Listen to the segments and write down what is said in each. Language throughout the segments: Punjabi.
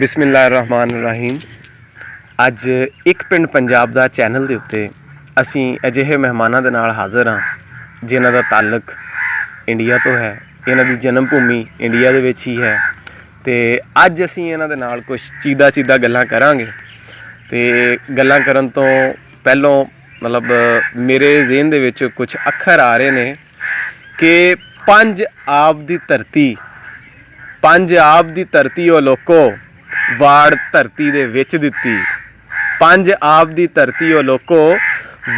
ਬਿਸਮਿਲ੍ਲਾਹਿਰਰਹਿਮਾਨਿਰਰਹੀਮ। ਅੱਜ ਇੱਕ ਪਿੰਡ ਪੰਜਾਬ ਦਾ ਚੈਨਲ ਦੇ ਉੱਤੇ ਅਸੀਂ ਅਜਿਹੇ ਮਹਿਮਾਨਾਂ ਦੇ ਨਾਲ ਹਾਜ਼ਰ ਹਾਂ ਜਿਨ੍ਹਾਂ ਦਾ ਤਾਲੁਕ ਇੰਡੀਆ ਤੋਂ ਹੈ। ਇਹਨਾਂ ਦੀ ਜਨਮ ਭੂਮੀ ਇੰਡੀਆ ਦੇ ਵਿੱਚ ਹੀ ਹੈ ਅਤੇ ਅੱਜ ਅਸੀਂ ਇਹਨਾਂ ਦੇ ਨਾਲ ਕੁਛ ਚੀਦਾ ਗੱਲਾਂ ਕਰਾਂਗੇ। ਅਤੇ ਗੱਲਾਂ ਕਰਨ ਤੋਂ ਪਹਿਲੋਂ ਮੇਰੇ ਜ਼ਿਹਨ ਦੇ ਵਿੱਚ ਕੁਛ ਅੱਖਰ ਆ ਰਹੇ ਨੇ ਕਿ ਪੰਜਾਬ ਦੀ ਧਰਤੀ ਉਹ ਲੋਕੋ ਵਾੜ ਧਰਤੀ ਦੇ ਵਿੱਚ ਦਿੱਤੀ। ਪੰਜਾਬ ਦੀ ਧਰਤੀ ਉਹ ਲੋਕੋ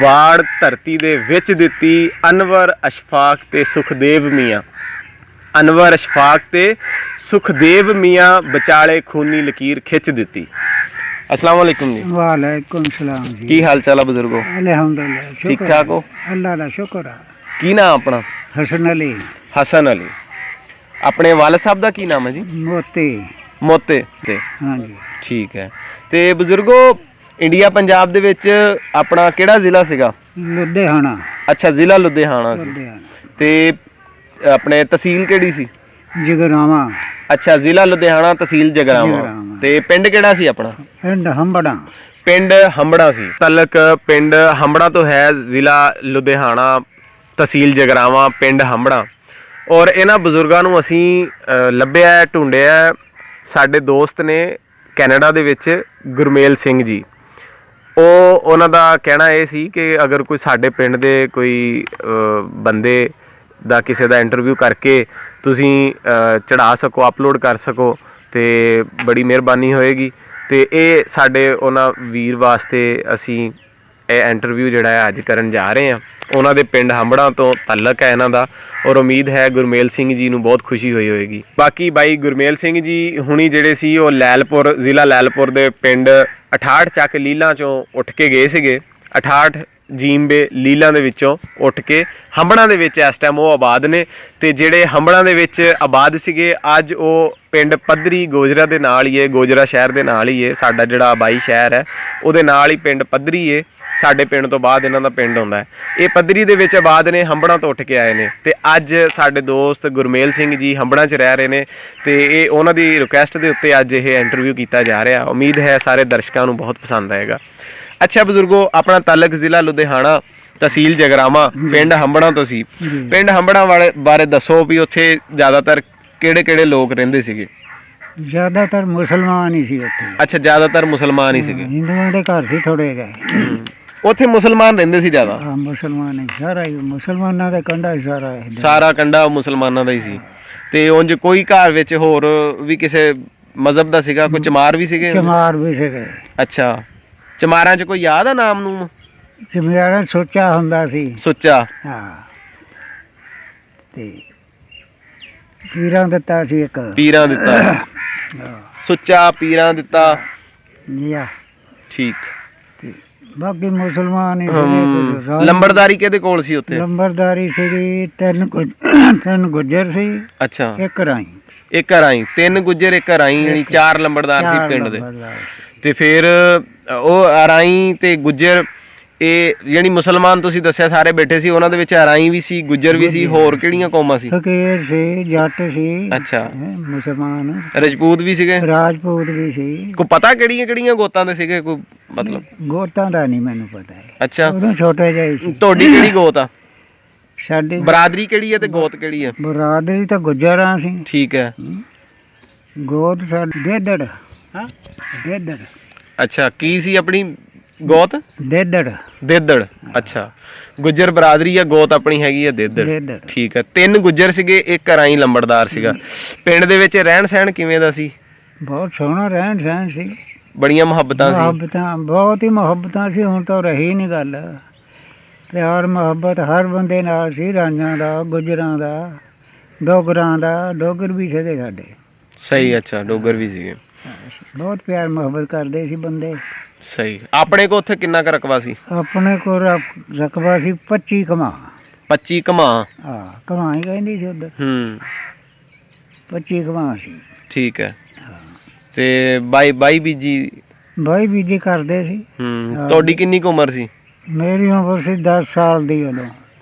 ਵਾੜ ਧਰਤੀ ਦੇ ਵਿੱਚ ਦਿੱਤੀ। ਅਨਵਰ ਅਸ਼ਫਾਕ ਤੇ ਸੁਖਦੇਵ ਮੀਆਂ ਵਿਚਾਲੇ ਖੂਨੀ ਲਕੀਰ ਖਿੱਚ ਦਿੱਤੀ। अस्सलाम वालेकुम जी। वालेकुम सलाम जी। की हाल चाल है बुजुर्गो? अल्हम्दुलिल्लाह, ठीक ठाक हो? अल्लाह दा शुक्र है। की नाम अपना? हसन अली। हसन अली। अपने वालिद साहब का की नाम है जी? मोते ते। हाँ जी। ठीक है। ते बुजुर्गो इंडिया पंजाब दे विच अपना केड़ा जिला सीगा? लुधियाना। अच्छा, जिला लुधियाना सी। ते अपने तहसील केड़ी सी? जगरावा। अच्छा, जिला लुधियाना तहसील जगरावा। ते पिंड केड़ा सी अपना? पिंड हंबड़ा। पिंड हंबड़ा सी। तलक पिंड हंबड़ा तो है, जिला लुधियाना तहसील जगरावा पिंड हंबड़ा। और इन्हां बजुर्गां नूं असीं लभ्या ढूंढिया। साडे दोस्त ने कैनेडा दे विच गुरमेल सिंह जी। उन्हां दा कहना ये सी कि अगर कोई साडे पिंड दे कोई बंदे ਦਾ ਕਿਸੇ ਦਾ ਇੰਟਰਵਿਊ ਕਰਕੇ ਤੁਸੀਂ ਚੜਾ ਸਕੋ, ਅਪਲੋਡ ਕਰ ਸਕੋ ਤੇ ਬੜੀ ਮਿਹਰਬਾਨੀ ਹੋਏਗੀ। ਤੇ ਇਹ ਸਾਡੇ ਉਹਨਾਂ ਵੀਰ ਵਾਸਤੇ ਅਸੀਂ ਇਹ ਇੰਟਰਵਿਊ ਜਿਹੜਾ ਹੈ ਅੱਜ ਕਰਨ ਜਾ ਰਹੇ ਹਾਂ। ਉਹਨਾਂ ਦੇ ਪਿੰਡ ਹੰਬੜਾ ਤੋਂ ਤਾਲੁਕ ਹੈ ਇਹਨਾਂ ਦਾ ਔਰ ਉਮੀਦ ਹੈ ਗੁਰਮੇਲ ਸਿੰਘ ਜੀ ਨੂੰ ਬਹੁਤ ਖੁਸ਼ੀ ਹੋਈ ਹੋਏਗੀ। ਬਾਕੀ ਬਾਈ ਗੁਰਮੇਲ ਸਿੰਘ ਜੀ ਹੁਣੀ ਜਿਹੜੇ ਸੀ ਉਹ ਲੈਲਪੁਰ, ਜ਼ਿਲ੍ਹਾ ਲੈਲਪੁਰ ਦੇ ਪਿੰਡ 68 ਚੱਕ ਲੀਲਾਂ ਚੋਂ ਉੱਠ ਕੇ ਗਏ ਸੀਗੇ। 68 ਜੀਂਬੇ ਲੀਲਾਂ ਦੇ ਵਿੱਚੋਂ ਉੱਠ ਕੇ ਹੰਬੜਾਂ ਦੇ ਵਿੱਚ ਇਸ ਟਾਈਮ ਉਹ ਆਬਾਦ ਨੇ। ਤੇ ਜਿਹੜੇ ਹੰਬੜਾਂ ਦੇ ਵਿੱਚ ਆਬਾਦ ਸੀਗੇ ਅੱਜ ਉਹ ਪਿੰਡ ਪੱਧਰੀ ਗੋਜਰਾ ਦੇ ਨਾਲ ਹੀ ਹੈ, ਗੋਜਰਾ ਸ਼ਹਿਰ ਦੇ ਨਾਲ ਹੀ ਹੈ। ਸਾਡਾ ਜਿਹੜਾ ਆਬਾਈ ਸ਼ਹਿਰ ਹੈ ਉਹਦੇ ਨਾਲ ਹੀ ਪਿੰਡ ਪੱਧਰੀ ਹੈ। ਸਾਡੇ ਪਿੰਡ ਤੋਂ ਬਾਅਦ ਇਹਨਾਂ ਦਾ ਪਿੰਡ ਆਉਂਦਾ ਹੈ। ਇਹ ਪੱਧਰੀ ਦੇ ਵਿੱਚ ਆਬਾਦ ਨੇ, ਹੰਬੜਾਂ ਤੋਂ ਉੱਠ ਕੇ ਆਏ ਨੇ। ਤੇ ਅੱਜ ਸਾਡੇ ਦੋਸਤ ਗੁਰਮੇਲ ਸਿੰਘ ਜੀ ਹੰਬੜਾਂ 'ਚ ਰਹਿ ਰਹੇ ਨੇ ਤੇ ਇਹ ਉਹਨਾਂ ਦੀ ਰਿਕੁਐਸਟ ਦੇ ਉੱਤੇ ਅੱਜ ਇਹ ਇੰਟਰਵਿਊ ਕੀਤਾ ਜਾ ਰਿਹਾ। ਉਮੀਦ ਹੈ ਸਾਰੇ ਦਰਸ਼ਕਾਂ ਨੂੰ ਬਹੁਤ ਪਸੰਦ ਆਏਗਾ। ਅੱਛਾ ਬਜ਼ੁਰਗੋ, ਆਪਣਾ ਤਾਲੁਕ ਜ਼ਿਲ੍ਹਾ ਲੁਧਿਆਣਾ ਤਹਿਸੀਲ ਜਗਰਾਵਾਂ ਪਿੰਡ ਹੰਬੜਾਂ ਤੋਂ ਸੀ। ਪਿੰਡ ਹੰਬੜਾਂ ਵਾਲੇ ਬਾਰੇ ਦੱਸੋ ਵੀ ਉੱਥੇ ਜ਼ਿਆਦਾਤਰ ਕਿਹੜੇ ਲੋਕ ਰਹਿੰਦੇ ਸੀਗੇ? ਜ਼ਿਆਦਾਤਰ ਮੁਸਲਮਾਨ ਹੀ ਸੀ ਉੱਥੇ। ਅੱਛਾ, ਜ਼ਿਆਦਾਤਰ ਮੁਸਲਮਾਨ ਹੀ ਸੀਗੇ। ਹਿੰਦੂਆਂ ਦੇ ਘਰ ਸੀ ਥੋੜੇ ਜਿਹੇ। ਉੱਥੇ ਮੁਸਲਮਾਨ ਰਹਿੰਦੇ ਸੀ ਜ਼ਿਆਦਾ? ਹਾਂ, ਮੁਸਲਮਾਨ ਹੀ ਸਾਰਾ ਹੀ, ਮੁਸਲਮਾਨਾਂ ਦਾ ਕੰਡਾ ਹੀ ਸਾਰਾ ਕੰਡਾ ਮੁਸਲਮਾਨਾਂ ਦਾ ਹੀ ਸੀ। ਤੇ ਉਂਝ ਕੋਈ ਘਰ ਵਿੱਚ ਹੋਰ ਵੀ ਕਿਸੇ ਮਜ਼ਹਬ ਦਾ ਸੀਗਾ? ਕੋਈ ਚਮਾਰ ਵੀ ਸੀਗੇ? ਚਮਾਰ ਵੀ ਸੀਗੇ। ਅੱਛਾ, ਚਮਾਰਾਂ 'ਚ ਕੋਈ ਯਾਦ ਆ ਨਾਮ ਨੂੰ? ਚਮਾਰਾਂ ਸੋਚਾ ਹੁੰਦਾ ਸੀ। ਸੁੱਚਾ। ਹਾਂ। ਤੇ ਪੀਰਾਂ ਦਿੱਤਾ ਸੀ ਇੱਕ। ਪੀਰਾਂ ਦਿੱਤਾ। ਸੁੱਚਾ ਪੀਰਾਂ ਦਿੱਤਾ। ਠੀਕ। ਬਾਕੀ ਮੁਸਲਮਾਨ ਹੀ। ਲੰਬੜਦਾਰੀ ਕਿਹਦੇ ਕੋਲ ਸੀ ਉੱਥੇ? ਲੰਬੜਦਾਰੀ ਸੀਗੀ ਤਿੰਨ ਗੁੱਜਰ ਸੀ। ਅੱਛਾ। ਇੱਕ ਰਾਈ। ਤਿੰਨ ਗੁੱਜਰ ਇੱਕ ਰਾਈ, ਯਾਨੀ 4 ਲੰਬੜਦਾਰ ਸੀ ਪਿੰਡ ਦੇ। ਤੇ ਫਿਰ ਉਹ ਅਰਾਈ ਤੇ ਗੁੱਜਰ, ਇਹ ਯਾਨੀ ਮੁਸਲਮਾਨ ਤੁਸੀਂ ਦੱਸਿਆ ਸਾਰੇ ਬੈਠੇ ਸੀ, ਉਹਨਾਂ ਦੇ ਵਿੱਚ ਅਰਾਈ ਵੀ ਸੀ, ਗੁੱਜਰ ਵੀ ਸੀ, ਹੋਰ ਕਿਹੜੀਆਂ ਕੌਮਾਂ ਸੀ? ਫਕੀਰ ਸੀ, ਜੱਟ ਸੀ। ਅੱਛਾ। ਮੁਸਲਮਾਨ। ਰਾਜਪੂਤ ਵੀ ਸੀਗੇ? ਰਾਜਪੂਤ ਵੀ ਸੀ। ਕੋਈ ਪਤਾ ਕਿਹੜੀਆਂ ਗੋਤਾਂ ਦੇ ਸੀਗੇ? ਕੋਈ ਮਤਲਬ ਗੋਤਾਂ ਦਾ ਨਹੀਂ ਮੈਨੂੰ ਪਤਾ ਹੈ। ਅੱਛਾ, ਉਦੋਂ ਛੋਟੇ ਜਿਹੇ ਸੀ। ਤੁਹਾਡੀ ਕਿਹੜੀ ਗੋਤ ਆ? ਸਾਡੀ ਬਰਾਦਰੀ ਕਿਹੜੀ ਹੈ ਤੇ ਗੋਤ ਕਿਹੜੀ ਹੈ? ਬਰਾਦਰੀ ਤਾਂ ਗੁੱਜਰਾਂ ਸੀ। ਠੀਕ ਹੈ। ਗੋਤ ਸਾਡੀ ਦੇਦੜ। ਦੇਦੜ। ਅੱਛਾ, ਕੀ ਸੀ ਆਪਣੀ ਗੋਤ? ਦੇਦੜ। ਅੱਛਾ, ਗੁੱਜਰ ਬਰਾਦਰੀ ਆ, ਗੋਤ ਆਪਣੀ ਹੈਗੀ ਆ ਦੇਦੜ। ਠੀਕ ਹੈ। 3 ਗੁੱਜਰ ਸੀਗੇ, ਇੱਕ ਅਰਾਈ ਲੰਬੜਦਾਰ ਸੀਗਾ। ਪਿੰਡ ਦੇ ਵਿੱਚ ਰਹਿਣ ਸਹਿਣ ਕਿਵੇਂ ਦਾ ਸੀ? ਬਹੁਤ ਸੋਹਣਾ ਰਹਿਣ ਸਹਿਣ ਸੀ। ਬੜੀਆਂ ਮੁਹੱਬਤਾਂ ਬਹੁਤ ਹੀ ਮੁਹੱਬਤਾਂ ਸੀ। ਹੁਣ ਤਾਂ ਰਹੀ ਨਹੀਂ ਗੱਲ। ਪਿਆਰ ਮੁਹੱਬਤ ਹਰ ਬੰਦੇ ਨਾਲ ਸੀ। ਰਾਂਝਾਂ ਦਾ, ਗੁੱਜਰਾਂ ਦਾ, ਡੋਗਰਾਂ ਦਾ। ਡੋਗਰ ਵੀ ਸੀਗੇ ਸਾਡੇ। ਸਹੀ। ਅੱਛਾ, ਡੋਗਰ ਵੀ ਸੀਗੇ। ਬਹੁਤ ਪਿਆਰ ਮੁਹੱਬਤ ਕਰਦੇ ਸੀ ਬੰਦੇ। ਸਹੀ। ਆਪਣੇ ਕੋ ਉੱਥੇ ਕਿੰਨਾ ਕੁ ਰਕਬਾ ਸੀ? ਆਪਣੇ ਕੋਲ ਰਕਬਾ ਸੀ 25 ਕਮਾ। 25 ਕਮਾ? ਹਾਂ, ਕਮਾ ਹੀ ਕਹਿੰਦੀ ਸੀ ਉੱਧਰ। 25 ਕਮਾ ਸੀ। ਠੀਕ ਹੈ। ਤੇ ਬਾਈ ਬੀਜੀ ਕਰਦੇ ਸੀ। ਤੁਹਾਡੀ ਕਿੰਨੀ ਕੁ ਉਮਰ ਸੀ? ਮੇਰੀ ਉਮਰ ਸੀ 10 ਸਾਲ ਦੀ ਉਦੋਂ।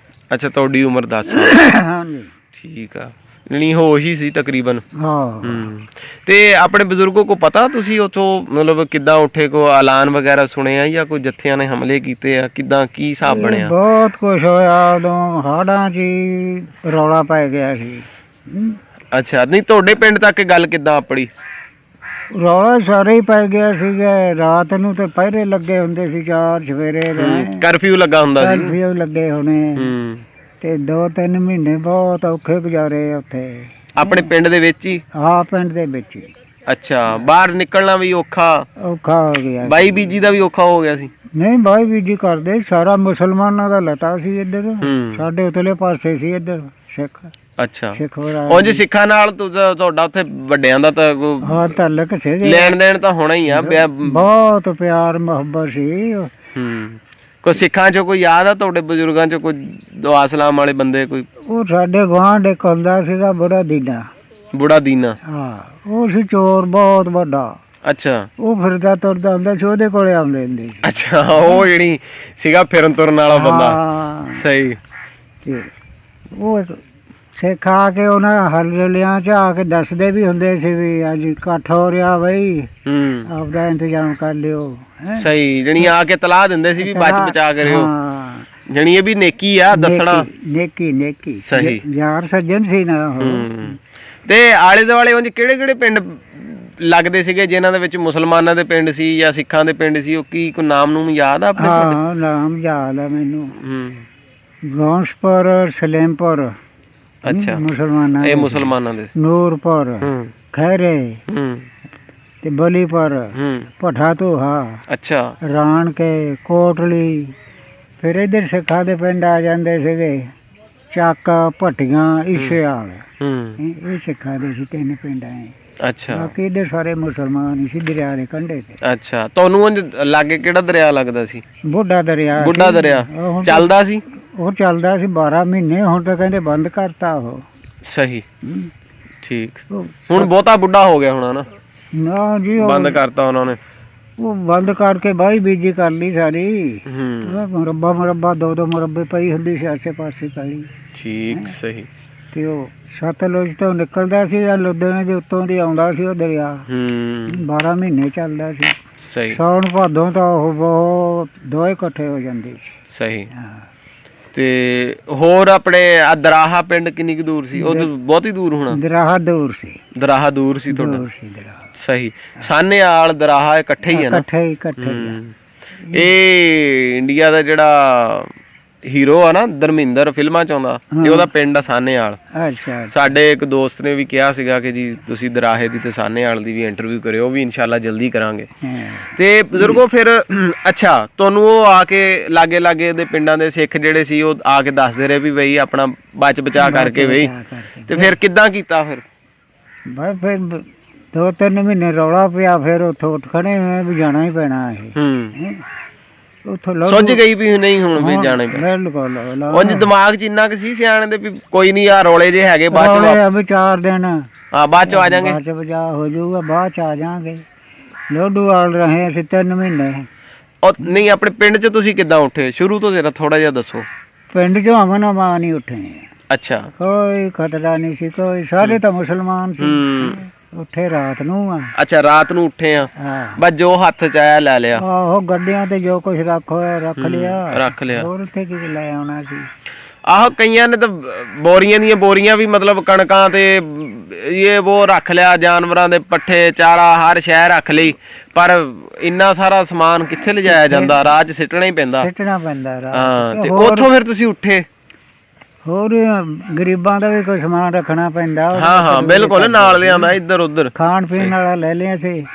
ਅੱਛਾ, ਤੁਹਾਡੀ ਉਮਰ 10 ਸਾਲ। ਹਾਂਜੀ। ਠੀਕ ਆ। ਨਹੀਂ ਹੋਸ਼ ਹੀ ਸੀ ਤਕਰੀਬਨ। ਹਾਂ ਤੇ ਆਪਣੇ ਬਜ਼ੁਰਗੋ ਕੋ ਪਤਾ ਤੁਸੀਂ ਉੱਥੋਂ ਮਤਲਬ ਕਿੱਦਾਂ ਉੱਠੇ, ਕੋ ਐਲਾਨ ਵਗੈਰਾ ਸੁਣਿਆ ਜਾਂ ਕੋਈ ਜੱਥਿਆਂ ਨੇ ਹਮਲੇ ਕੀਤੇ ਆ, ਕਿੱਦਾਂ ਕੀ ਹਿਸਾਬ ਬਣਿਆ? ਬਹੁਤ ਕੁਛ ਹੋਇਆ ਉਦੋਂ, ਹਾੜਾਂ 'ਚ ਹੀ ਰੌਲਾ ਪੈ ਗਿਆ ਸੀ। ਅੱਛਾ, ਨਹੀਂ ਤੁਹਾਡੇ ਪਿੰਡ ਤੱਕ ਇਹ ਗੱਲ ਕਿੱਦਾਂ ਆਪੜੀ? ਰੌਲਾ ਸਾਰੇ ਹੀ ਪੈ ਗਿਆ ਸੀਗਾ। ਰਾਤ ਨੂੰ ਤੇ ਪਹਿਰੇ ਲੱਗੇ ਹੁੰਦੇ ਸੀ, 4 ਸਵੇਰੇ ਕਰਫਿਊ ਲੱਗਾ ਹੁੰਦਾ ਸੀ। ਕਰਫਿਊ ਲੱਗੇ ਹੋਣੇ ਤੇ 2-3 ਮਹੀਨੇ ਬਹੁਤ ਔਖੇ ਗੁਜ਼ਾਰੇ ਉੱਥੇ ਆਪਣੇ ਪਿੰਡ ਦੇ ਵਿੱਚ ਹੀ? ਹਾਂ, ਪਿੰਡ ਦੇ ਵਿੱਚ। ਅੱਛਾ, ਬਾਹਰ ਨਿਕਲਣਾ ਵੀ ਔਖਾ ਹੋ ਗਿਆ। ਬਾਈ ਬੀਜੀ ਦਾ ਵੀ ਔਖਾ ਹੋ ਗਿਆ ਸੀ? ਨਹੀਂ, ਬਾਈ ਬੀਜੀ ਕਰਦੇ ਸਾਰਾ ਮੁਸਲਮਾਨਾਂ ਦਾ ਲਟਾ ਸੀ ਇੱਧਰ, ਸਾਡੇ ਉਤਲੇ ਪਾਸੇ ਸੀ ਇੱਧਰ ਸਿੱਖ। ਅੱਛਾ, ਉਂਝ ਸਿੱਖਾਂ ਨਾਲ ਤੁਹਾਡਾ ਉੱਥੇ ਵੱਡਿਆਂ ਦਾ ਤਾਂ ਹਾਂ ਤਾਲੁਕ ਸੀ, ਲੈਣ ਦੇਣ ਤਾਂ ਹੋਣਾ ਹੀ ਆ। ਬਹੁਤ ਪਿਆਰ ਮੁਹੱਬਤ ਸੀ। ਕੋਈ ਸਿੱਖਾਂ ਚੋਂ ਕੋਈ ਯਾਦ ਆ ਤੁਹਾਡੇ ਬਜ਼ੁਰਗਾਂ ਚੋਂ ਕੋਈ ਦੁਆ ਸਲਾਮ ਵਾਲੇ ਬੰਦੇ? ਕੋਈ ਉਹ ਸਾਡੇ ਗੁਆਂਢ ਇੱਕ ਹੁੰਦਾ ਸੀਗਾ ਬੁੜਾ ਦੀਨਾ। ਬੁੜਾ ਦੀਨਾ? ਹਾਂ, ਉਹ ਸੀ ਚੋਰ ਬਹੁਤ ਵੱਡਾ। ਅੱਛਾ, ਉਹ ਫਿਰਦਾ ਤੁਰਦਾ ਹੁੰਦਾ ਸੀ, ਉਹਦੇ ਕੋਲੇ ਆਉਂਦੇ ਹੁੰਦੇ ਸੀ। ਅੱਛਾ, ਉਹ ਜਿਹੜੀ ਸੀਗਾ ਫਿਰਨ ਤੁਰਨ ਵਾਲਾ ਬੰਦਾ। ਸਹੀ। ਤੇ ਉਹ ਸਿੱਖ ਆ ਕੇ ਉਹਨਾਂ ਹਰਲਿਆਂ ਚ ਆ ਕੇ ਦੱਸਦੇ ਵੀ ਹੁੰਦੇ ਸੀ ਵੀ ਅੱਜ ਇਕੱਠ ਹੋ ਰਿਹਾ ਬਈ, ਆਪਦਾ ਇੰਤਜ਼ਾਮ ਕਰ ਲਿਓ। ਸਹੀ, ਜਣੀ ਆ ਕੇ ਤਲਾਹ ਦਿੰਦੇ ਸੀ ਵੀ ਬਚ ਬਚਾ ਕਰਿਓ। ਜਣੀ ਇਹ ਵੀ ਨੇਕੀ ਆ ਦੱਸਣਾ। ਨੇਕੀ ਸਹੀ, ਯਾਰ ਸੱਜਣ ਸੀ ਨਾ। ਤੇ ਆਲੇ ਦੁਆਲੇ ਉਂਝ ਕਿਹੜੇ ਕਿਹੜੇ ਪਿੰਡ ਲੱਗਦੇ ਸੀਗੇ ਜਿਨ੍ਹਾਂ ਦੇ ਵਿੱਚ ਮੁਸਲਮਾਨਾਂ ਦੇ ਪਿੰਡ ਸੀ ਜਾਂ ਸਿੱਖਾਂ ਦੇ ਪਿੰਡ ਸੀ? ਉਹ ਕੀ ਕੋਈ ਨਾਮ ਨੂੰ ਯਾਦ ਆ ਆਪਣੇ? ਹਾਂ, ਨਾਮ ਯਾਦ ਆ ਮੈਨੂੰ। ਗੌਂਸਪੁਰ, ਸਲੇਮਪੁਰ। ਅੱਛਾ, ਮੁਸਲਮਾਨਾਂ ਇਹ ਮੁਸਲਮਾਨਾਂ ਦੇ। ਨੂਰਪੁਰ, ਖੈਰੇ ਤੇ ਬਲੀਪੁਰ, ਭੱਠਾ ਧੂਹਾ। ਅੱਛਾ, ਰਾਣਕੇ, ਕੋਟਲੀ। ਫਿਰ ਇੱਧਰ ਸਿੱਖਾਂ ਦੇ ਪਿੰਡ ਆ ਜਾਂਦੇ ਸੀਗੇ, ਚੱਕ, ਭੱਟੀਆਂ, ਇਸ਼ੇਆਲ। ਇਹ ਸਿੱਖਾਂ ਦੇ ਸੀ 3 ਪਿੰਡ ਆਏ। ਅੱਛਾ, ਬਾਕੀ ਇੱਧਰ ਸਾਰੇ ਮੁਸਲਮਾਨ ਹੀ ਸੀ ਦਰਿਆ ਦੇ ਕੰਢੇ ਤੇ। ਅੱਛਾ, ਤੁਹਾਨੂੰ ਲਾਗੇ ਕਿਹੜਾ ਦਰਿਆ ਲੱਗਦਾ ਸੀ? ਬੁੱਢਾ ਦਰਿਆ। ਬੁੱਢਾ ਦਰਿਆ ਚੱਲਦਾ ਸੀ? ਉਹ ਚੱਲਦਾ ਸੀ 12 ਮਹੀਨੇ, ਹੁਣ ਤਾਂ ਕਹਿੰਦੇ ਬੰਦ ਕਰਤਾ ਉਹ। ਸਹੀ, ਠੀਕ। ਹੁਣ ਬਹੁਤਾ ਬੁੱਢਾ ਹੋ ਗਿਆ ਹੋਣਾ ਨਾ? ਨਾ ਜੀ, ਬੰਦ ਕਰਤਾ ਉਹਨਾਂ ਨੇ। ਉਹ ਬੰਦ ਕਰਕੇ ਬਾਈ ਬੀਜੀ ਕਰ ਲਈ ਸਾਰੀ। ਮੁਰੱਬਾ 2-2 ਮੁਰੱਬੇ ਪਈ ਹੁੰਦੀ ਸੀ ਆਸੇ ਪਾਸੇ ਕਾਲੀ। ਠੀਕ, ਸਹੀ। ਤੇ ਉਹ ਸਤਲੁਜ ਤੋਂ ਨਿਕਲਦਾ ਸੀ ਜਾਂ ਲੁਧਿਆਣੇ ਦੇ ਉੱਤੋਂ ਦੀ ਆਉਂਦਾ ਸੀ ਉਹ ਦਰਿਆ। 12 ਮਹੀਨੇ ਚੱਲਦਾ ਸੀ। ਸਹੀ। ਸਾਉਣ ਭਾਦੋਂ ਤਾਂ ਉਹ ਬਹੁਤ ਦੋਏ ਇਕੱਠੇ ਹੋ ਜਾਂਦੇ ਸੀ। ਸਹੀ। ਤੇ ਹੋਰ ਆਪਣੇ ਆ ਦਰਾਹਾ ਪਿੰਡ ਕਿੰਨੀ ਕੁ ਦੂਰ ਸੀ? ਉਹ ਬਹੁਤ ਹੀ ਦੂਰ ਹੋਣਾ। ਦਰਾਹਾ ਦੂਰ ਸੀ। ਦਰਾਹਾ ਦੂਰ ਸੀ ਤੁਹਾਡਾ? ਸਹੀ। ਸਾਨੇਆਲ ਦਰਾਹਾ ਇਕੱਠੇ ਹੀ ਆ ਨਾ? ਇਕੱਠੇ। ਇਹ ਇੰਡੀਆ ਦਾ ਜਿਹੜਾ ਹੀਰੋ ਆ ਨਾ ਧਰਮਿੰਦਰ, ਫਿਲਮਾਂ ਚ ਆਉਂਦਾ, ਇਹ ਉਹਦਾ ਪਿੰਡ ਆ ਸਾਨੇਆਲ। ਸਾਡੇ ਇੱਕ ਦੋਸਤ ਨੇ ਵੀ ਕਿਹਾ ਸੀਗਾ ਕਿ ਜੀ ਤੁਸੀਂ ਦਰਾਹੇ ਦੀ ਤੇ ਸਾਨੇਆਲ ਦੀ ਵੀ ਇੰਟਰਵਿਊ ਕਰਿਓ, ਉਹ ਵੀ ਇਨਸ਼ਾਅੱਲਾ ਜਲਦੀ ਕਰਾਂਗੇ। ਤੇ ਬਜ਼ੁਰਗੋ ਫਿਰ ਅੱਛਾ, ਤੁਹਾਨੂੰ ਉਹ ਆ ਕੇ ਲਾਗੇ ਲਾਗੇ ਦੇ ਪਿੰਡਾਂ ਦੇ ਸਿੱਖ ਜਿਹੜੇ ਸੀ ਉਹ ਆ ਕੇ ਦੱਸਦੇ ਰਹੇ ਵੀ ਬਈ ਆਪਣਾ ਬਚ ਬਚਾ ਕਰਕੇ ਬਈ, ਤੇ ਫਿਰ ਕਿੱਦਾਂ ਕੀਤਾ? ਫਿਰ ਬਸ ਫਿਰ 2-3 ਮਹੀਨੇ ਰੌਲਾ ਪਿਆ, ਫਿਰ ਉੱਥੋਂ ਉੱਠ ਖੜੇ ਹੋਏ ਵੀ ਜਾਣਾ ਹੀ ਪੈਣਾ ਇਹ। ਸੁੱਝ ਗਈ ਵੀ ਨਹੀਂ ਹੁਣ ਵੀ ਜਾਣਾ ਪੈਣਾ। ਉਂਝ ਦਿਮਾਗ ਚ ਇੰਨਾ ਕੁ ਸੀ ਸਿਆਣੇ ਦੇ ਵੀ ਕੋਈ ਨੀ ਯਾਰ ਰੌਲੇ ਜੇ ਹੈਗੇ, ਬਾਅਦ ਚ 4 ਦਿਨ ਬਾਅਦ ਚ ਆ ਜਾਾਂਗੇ, ਬਾਅਦ ਚ ਬਚਾ ਹੋ ਜਾਊਗਾ, ਬਾਅਦ ਚ ਆ ਜਾਾਂਗੇ। ਲੋਡੂਵਾਲ ਰਹੇ ਅਸੀਂ 3 ਮਹੀਨੇ। ਨਹੀਂ, ਆਪਣੇ ਪਿੰਡ ਚ ਤੁਸੀਂ ਕਿੱਦਾਂ ਉੱਠੇ ਸ਼ੁਰੂ ਤੋਂ? ਜਰਾ ਥੋੜਾ ਜਿਹਾ ਦੱਸੋ। ਪਿੰਡ ਚੋਂ ਅਮਨ ਅਮਾਨ ਹੀ ਉੱਠੇ। ਅੱਛਾ, ਕੋਈ ਖਤਰਾ ਨਹੀਂ ਸੀ ਕੋਈ, ਸਾਰੇ ਤਾਂ ਮੁਸਲਮਾਨ ਸੀ। ਉੱਠੇ ਰਾਤ ਨੂੰ ਆ। ਅੱਛਾ, ਰਾਤ ਨੂੰ ਉੱਠੇ ਆ, ਬਸ ਜੋ ਹੱਥ ਚ ਆਇਆ ਲੈ ਲਿਆ। ਆਹੋ, ਗੱਡਿਆਂ ਤੇ ਜੋ ਕੁਛ ਰੱਖ ਲਿਆ। ਰੱਖ ਲਿਆ। ਹੋਰ ਉੱਥੇ ਕੀ ਲੈ ਆਉਣਾ ਸੀ? ਆਹੋ, ਕਈਆਂ ਨੇ ਤਾਂ ਬੋਰੀਆਂ ਦੀਆਂ ਬੋਰੀਆਂ ਵੀ ਮਤਲਬ ਕਣਕਾਂ ਤੇ ਇਹ ਉਹ ਰੱਖ ਲਿਆ, ਜਾਨਵਰਾਂ ਦੇ ਪੱਠੇ, ਚਾਰਾ, ਹਰ ਸ਼ੈ ਰੱਖ ਲਈ, ਪਰ ਇੰਨਾ ਸਾਰਾ ਸਮਾਨ ਕਿੱਥੇ ਲਿਜਾਇਆ ਜਾਂਦਾ? ਰਾਹ ਚ ਸਿੱਟਣਾ ਹੀ ਪੈਂਦਾ। ਹਾਂ, ਤੇ ਉੱਥੋਂ ਫਿਰ ਤੁਸੀਂ ਉੱਠੇ? ਹੋਰ ਗਰੀਬਾਂ ਦਾ ਵੀ ਕੋਈ ਸਮਾਨ ਰੱਖਣਾ ਪੈਂਦਾ। ਹਾਂ, ਬਿਲਕੁਲ, ਨਾਲ ਲਿਆਂਦਾ ਇੱਧਰ ਉੱਧਰ ਖਾਣ ਪੀਣ ਵਾਲਾ ਲੈ ਲਿਆ ਸੀ।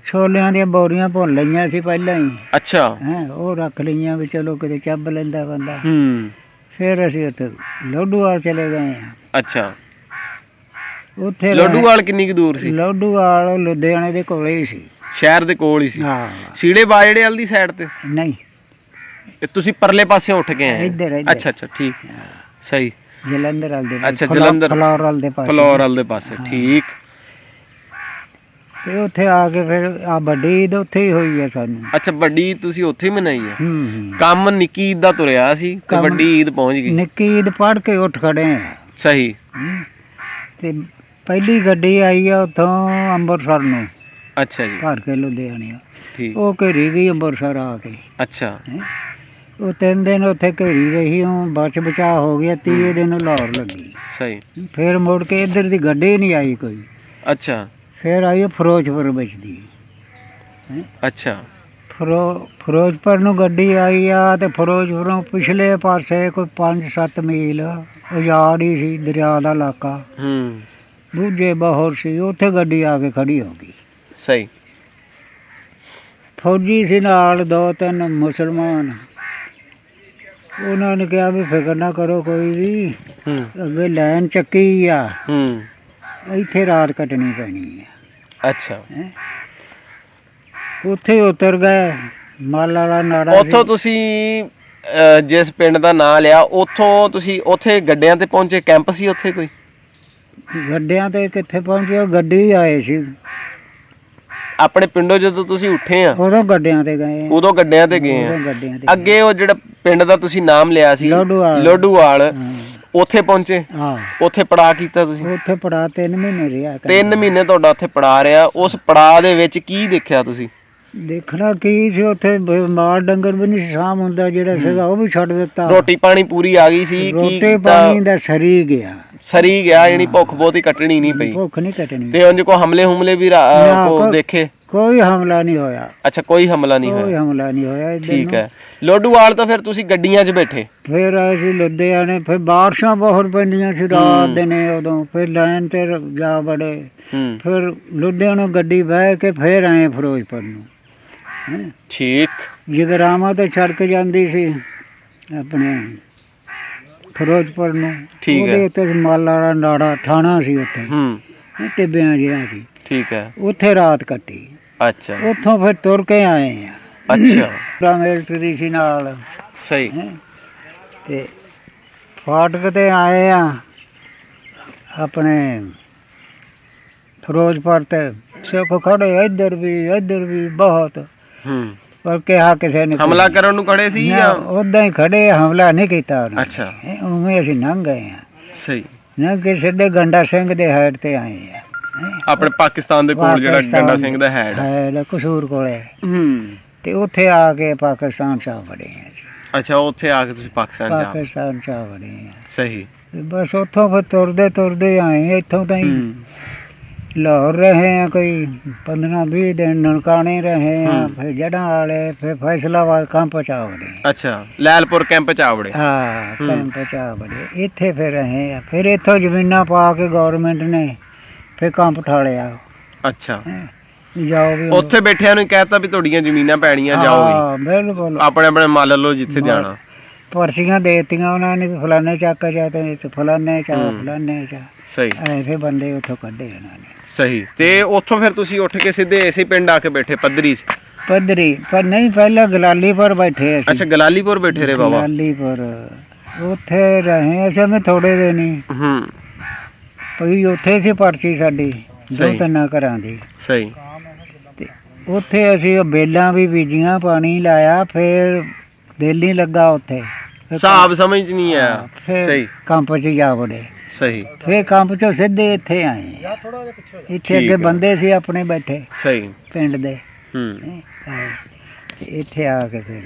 ਛੋਲਿਆਂ ਦੀਆਂ ਬੋਰੀਆਂ ਭੁੰਨ ਲਈਆਂ ਸੀ ਪਹਿਲਾਂ ਹੀ। ਅੱਛਾ, ਉਹ ਰੱਖ ਲਈਆਂ ਵੀ ਚਲੋ ਕਿਤੇ ਚੱਬ ਲੈਂਦਾ ਬੰਦਾ। ਫਿਰ ਅਸੀਂ ਉੱਥੇ ਲੋਡੂਵਾਲ ਚਲੇ ਗਏ। ਅੱਛਾ, ਉੱਥੇ ਲੋਡੂਵਾਲ ਕਿੰਨੀ ਕੁ ਦੂਰ ਸੀ? ਲੋਡੂਵਾਲ ਲੁਧਿਆਣੇ ਦੇ ਕੋਲ ਹੀ ਸੀ, ਸ਼ਹਿਰ ਦੇ ਕੋਲ ਹੀ ਸੀ। ਸੀੜੇ ਬਾਜੜੇ ਵਾਲੀ ਦੀ ਸਾਈਡ ਤੇ ਨਹੀਂ, ਤੁਸੀਂ ਪਰਲੇ ਪਾਸੇ ਉੱਠ ਕੇ ਆਏ? ਅੱਛਾ ਅੱਛਾ, ਠੀਕ, ਸਹੀ। ਜਲੰਧਰ ਵਾਲ ਦੇ। ਅੱਛਾ, ਜਲੰਧਰ, ਫਲੋਰ ਵਾਲ ਦੇ ਪਾਸੇ। ਫਲੋਰ ਵਾਲ ਦੇ ਪਾਸੇ, ਠੀਕ। ਤੇ ਉੱਥੇ ਆ ਕੇ ਫਿਰ ਆ ਵੱਡੀ ਈਦ ਉੱਥੇ ਹੀ ਹੋਈ ਹੈ ਸਾਨੂੰ। ਅੱਛਾ, ਵੱਡੀ ਈਦ ਤੁਸੀਂ ਉੱਥੇ ਹੀ ਮਨਾਈ ਹੈ? ਕੰਮ ਨਿੱਕੀ ਈਦ ਦਾ ਤੁਰਿਆ ਸੀ ਤੇ ਵੱਡੀ ਈਦ ਪਹੁੰਚ ਗਈ। ਨਿੱਕੀ ਈਦ ਪੜ੍ਹ ਕੇ ਉੱਠ ਖੜੇ ਆ। ਸਹੀ। ਤੇ ਪਹਿਲੀ ਗੱਡੀ ਆਈ ਆ ਉੱਥੋਂ ਅੰਮ੍ਰਿਤਸਰ ਨੂੰ ਅੱਛਾ ਜੀ, ਭਰ ਕੇ ਲੁਧਿਆਣੇ, ਠੀਕ, ਉਹ ਘੇਰੀ ਗਈ ਅੰਮ੍ਰਿਤਸਰ ਆ ਕੇ। ਅੱਛਾ, ਹੈਂ। ਉਹ 3 ਦਿਨ ਉੱਥੇ ਘੇਰੀ ਰਹੀ, ਉਹ ਬਚ ਬਚਾ ਹੋ ਗਿਆ, 30 ਦਿਨ ਲਾਹੌਰ ਲੱਗੀ। ਸਹੀ, ਫਿਰ ਮੁੜ ਕੇ ਇੱਧਰ ਦੀ ਗੱਡੀ ਨਹੀਂ ਆਈ ਕੋਈ, ਅੱਛਾ, ਫਿਰ ਆਈ ਫਿਰੋਜ਼ਪੁਰ ਵਿੱਚ ਦੀ। ਅੱਛਾ, ਫਿਰੋਜ਼ਪੁਰ ਨੂੰ ਗੱਡੀ ਆਈ ਆ, ਤੇ ਫਿਰੋਜ਼ਪੁਰੋਂ ਪਿਛਲੇ ਪਾਸੇ ਕੋਈ 5-7 ਮੀਲ ਉਜਾੜ ਹੀ ਸੀ, ਦਰਿਆ ਦਾ ਇਲਾਕਾ, ਹੂੰ, ਦੂਜੇ ਬਹੁਤ ਸੀ, ਉੱਥੇ ਗੱਡੀ ਆ ਕੇ ਖੜੀ ਹੋ ਗਈ। ਸਹੀ, ਫੌਜੀ ਸੀ ਨਾਲ 2-3 ਮੁਸਲਮਾਨ, ਉਹਨਾਂ ਨੇ ਕਿਹਾ ਵੀ ਫਿਕਰ ਨਾ ਕਰੋ ਕੋਈ ਵੀ, ਹੂੰ, ਅੱਗੇ ਲਾਈਨ ਚੱਕੀ ਆ, ਹੂੰ, ਇੱਥੇ ਰਾਤ ਕੱਟਣੀ ਪੈਣੀ ਆ। ਅੱਛਾ, ਹੈਂ। ਉੱਥੇ ਉਤਰ ਗਏ, ਮੱਲ ਵਾਲਾ ਨਾੜਾ ਉੱਥੋਂ ਤੁਸੀਂ ਜਿਸ ਪਿੰਡ ਦਾ ਨਾਂ ਲਿਆ, ਉੱਥੋਂ ਤੁਸੀਂ ਉੱਥੇ ਗੱਡਿਆਂ ਤੇ ਪਹੁੰਚੇ, ਕੈਂਪ ਸੀ ਉੱਥੇ ਕੋਈ? ਗੱਡਿਆਂ ਤੇ ਕਿੱਥੇ ਪਹੁੰਚੇ, ਉਹ ਗੱਡੀ ਆਏ ਸੀ, ਆਪਣੇ ਪਿੰਡੋਂ ਜਦੋਂ ਤੁਸੀਂ ਉੱਠੇ ਆ ਉਦੋਂ ਗੱਡਿਆਂ ਤੇ ਗਏ ਆ। ਉਦੋਂ ਗੱਡਿਆਂ ਤੇ ਗਏ ਆ। ਉਦੋਂ ਗੱਡਿਆਂ ਤੇ ਅੱਗੇ ਉਹ ਜਿਹੜਾ ਪਿੰਡ ਦਾ ਤੁਸੀਂ ਨਾਮ ਲਿਆ ਸੀ ਲੋਡੂਵਾਲ। ਲੋਡੂਵਾਲ, ਹਾਂ। ਉੱਥੇ ਪਹੁੰਚੇ, ਹਾਂ, ਉੱਥੇ ਪੜਾਅ ਕੀਤਾ ਤੁਸੀਂ? ਉੱਥੇ ਪੜਾ 3 ਮਹੀਨੇ ਰਿਹਾ। 3 ਮਹੀਨੇ ਤੁਹਾਡਾ ਉੱਥੇ ਪੜਾਅ ਰਿਹਾ। ਉਸ ਪੜਾਅ ਦੇ ਵਿੱਚ ਕੀ ਦੇਖਿਆ ਤੁਸੀਂ? ਦੇਖਣਾ ਕੀ ਸੀ, ਉੱਥੇ ਮਾਲ ਡੰਗਰ ਵੀ ਨਹੀਂ ਸਾਂਭ ਹੁੰਦਾ, ਜਿਹੜਾ ਸੀਗਾ ਉਹ ਵੀ ਛੱਡ ਦਿੱਤਾ। ਰੋਟੀ ਪਾਣੀ ਪੂਰੀ ਆ ਗਈ ਸੀ? ਰੋਟੀ ਪਾਣੀ ਦਾ ਸਰੀ ਗਿਆ, ਸਰੀ ਗਿਆ, ਯਾਨੀ ਭੁੱਖ ਬਹੁਤੀ ਕੱਟਣੀ ਨਹੀਂ ਪਈ। ਭੁੱਖ ਨਹੀਂ ਕੱਟਣੀ। ਤੇ ਉਂਝ ਕੋ ਹਮਲੇ ਹੁਮਲੇ ਵੀ ਦੇਖੇ? ਕੋਈ ਹਮਲਾ ਨਹੀਂ ਹੋਇਆ। ਅੱਛਾ, ਕੋਈ ਹਮਲਾ ਨਹੀਂ ਕੋਈ ਹੋਇਆ। ਹਮਲਾ ਨਹੀਂ ਹੋਇਆ ਇੱਧਰ ਠੀਕ ਨੂੰ। ਹੈ। ਲੋਡੂਵਾਲ ਤੋਂ ਫਿਰ ਤੁਸੀਂ ਗੱਡੀਆਂ 'ਚ ਬੈਠੇ? ਫਿਰ ਆਏ ਸੀ ਲੁਧਿਆਣੇ, ਫਿਰ ਬਾਰਿਸ਼ਾਂ ਬਹੁਤ ਪੈਂਦੀਆਂ ਸੀ ਰਾਤ ਦਿਨੇ, ਉਦੋਂ ਫਿਰ ਲਾਈਨ ਤੇ ਜਾ ਬੜੇ। ਫਿਰ ਲੁਧਿਆਣੋਂ ਗੱਡੀ ਬਹਿ ਕੇ ਫਿਰ ਆਏ ਫਿਰੋਜ਼ਪੁਰ ਨੂੰ। ਠੀਕ। ਜਗਰਾਵਾਂ ਤੇ ਸੜਕ ਜਾਂਦੀ ਸੀ ਆਪਣੇ ਫਿਰੋਜ਼ਪੁਰ ਨੂੰ। ਠੀਕ ਹੈ। ਉਹਦੇ ਉੱਤੇ ਮੱਲ ਵਾਲਾ ਨਾੜਾ ਥਾਣਾ ਸੀ, ਉੱਥੇ ਟਿੱਬਿਆਂ ਜਿਹਾ ਸੀ। ਠੀਕ ਹੈ। ਉੱਥੇ ਰਾਤ ਕੱਟੀ। ਅੱਛਾ। ਉੱਥੋਂ ਫਿਰ ਤੁਰ ਕੇ ਆਏ ਆ। ਅੱਛਾ। ਮਿਲਟਰੀ ਸੀ ਨਾਲ। ਸਹੀ। ਤੇ ਫਾਟਕ ਤੇ ਆਏ ਆ ਆਪਣੇ ਫਿਰੋਜ਼ਪੁਰ ਤੇ, ਸਿੱਖ ਖੜੇ ਇੱਧਰ ਵੀ ਬਹੁਤ। ਪਰ ਕਿਹਾ ਕਿਸੇ ਨੇ ਹਮਲਾ ਕਰਨ ਨੂੰ ਖੜੇ ਸੀ ਜਾਂ ਉਦਾਂ ਹੀ ਖੜੇ, ਹਮਲਾ ਨਹੀਂ ਕੀਤਾ ਉਹਨਾਂ ਨੇ। ਅੱਛਾ। ਉਵੇਂ ਅਸੀਂ ਲੰਘ ਗਏ ਆ। ਸਹੀ। ਲੰਘ ਕੇ ਸਿੱਧੇ ਗੰਡਾ ਸਿੰਘ ਦੇ ਹੈਡ ਤੇ ਆਏ ਆ, ਆਪਣੇ ਪਾਕਿਸਤਾਨ ਦੇ ਕੋਲ ਜਿਹੜਾ ਗੰਡਾ ਸਿੰਘ ਦਾ ਹੈਡ ਕਸੂਰ ਕੋਲੇ। ਤੇ ਉੱਥੇ ਆ ਕੇ ਪਾਕਿਸਤਾਨ ਚ ਆ ਵੜੇ ਆ। ਅੱਛਾ, ਉੱਥੇ ਆ ਕੇ ਤੁਸੀਂ ਪਾਕਿਸਤਾਨ ਚ ਆ ਵੜੇ ਆ। ਸਹੀ। ਬਸ ਉੱਥੋਂ ਫਿਰ ਤੁਰਦੇ ਆਏ, ਇੱਥੋਂ ਤਾਂ ਹੀ ਲਾਹੌਰ ਰਹੇ ਆ ਕੋਈ 15-20 ਦਿਨ, ਨਨਕਾਣੇ ਰਹੇ ਆ, ਫਿਰ ਜੜ੍ਹਾਂ ਵਾਲੇ, ਫਿਰ ਫੈਸਲਾਬਾਦ ਕੈਂਪ ਚ ਆ ਵੜੇ। ਅੱਛਾ, ਲੈਲਪੁਰ ਕੈਂਪ ਚ ਆ ਵੜੇ। ਹਾਂ, ਕੈਂਪ ਚ ਆ ਵੜੇ। ਇੱਥੇ ਫਿਰ ਰਹੇ ਆ, ਫਿਰ ਇੱਥੋਂ ਜ਼ਮੀਨਾਂ ਪਾ ਕੇ ਗੌਰਮੈਂਟ ਨੇ ਫਿਰ ਕੈਂਪ ਠਾਲਿਆ। ਅੱਛਾ। ਜਾਓ ਵੀ ਉੱਥੇ ਬੈਠਿਆਂ ਨੂੰ ਕਹਿਤਾ ਵੀ ਤੁਹਾਡੀਆਂ ਜ਼ਮੀਨਾਂ ਪੈਣੀਆਂ, ਜਾਓਗੇ। ਹਾਂ, ਬਿਲਕੁਲ। ਆਪਣੇ ਮੱਲ ਲਓ ਜਿੱਥੇ ਜਾਣਾ। ਪਰਚੀਆਂ ਦੇਤੀਆਂ ਉਹਨਾਂ ਨੇ, ਫਲਾਣੇ ਚੱਕ ਜਾ ਤੇ ਫਲਾਣੇ ਚਾ। ਸਹੀ। ਐਸੇ ਬੰਦੇ ਉੱਥੋਂ ਕੱਢੇ ਉਹਨਾਂ ਨੇ। ਸਹੀ। ਤੇ ਉੱਥੋਂ ਫਿਰ ਤੁਸੀਂ ਉੱਠ ਕੇ ਸਿੱਧੇ ਇਸੇ ਪਿੰਡ ਆ ਕੇ ਬੈਠੇ ਪੱਧਰੀ 'ਚ? ਪੱਧਰੀ ਪਰ ਨਹੀਂ, ਪਹਿਲਾਂ ਗਲਾਲੀਪੁਰ ਬੈਠੇ ਅਸੀਂ। ਅੱਛਾ, ਗਲਾਲੀਪੁਰ ਬੈਠੇ ਰਹੇ ਬਾਬਾ? ਗਲਾਲੀਪੁਰ ਉੱਥੇ ਰਹੇ ਅਸੀਂ ਵੀ ਥੋੜੇ ਦਿਨ ਹੀ। ਭਈ ਉੱਥੇ ਸੀ ਪਰਚੀ ਸਾਡੀ 2-3 ਘਰਾਂ ਦੀ। ਸਹੀ। ਤੇ ਉੱਥੇ ਅਸੀਂ ਬੇਲਾਂ ਵੀ ਬੀਜੀਆਂ, ਪਾਣੀ ਲਾਇਆ, ਫਿਰ ਦਿਲ ਨਹੀਂ ਲੱਗਾ ਉੱਥੇ, ਹਿਸਾਬ ਸਮਝ ਨਹੀਂ ਆਇਆ। ਸਹੀ। ਕੰਪ 'ਚ ਜਾ ਵੜੇ। ਸਹੀ। ਫਿਰ ਕੰਪ 'ਚੋਂ ਸਿੱਧੇ ਇੱਥੇ ਆਏ। ਇੱਥੇ ਅੱਗੇ ਬੰਦੇ ਸੀ ਆਪਣੇ ਬੈਠੇ। ਸਹੀ। ਪਿੰਡ ਦੇ। ਇੱਥੇ ਆ ਕੇ ਫਿਰ।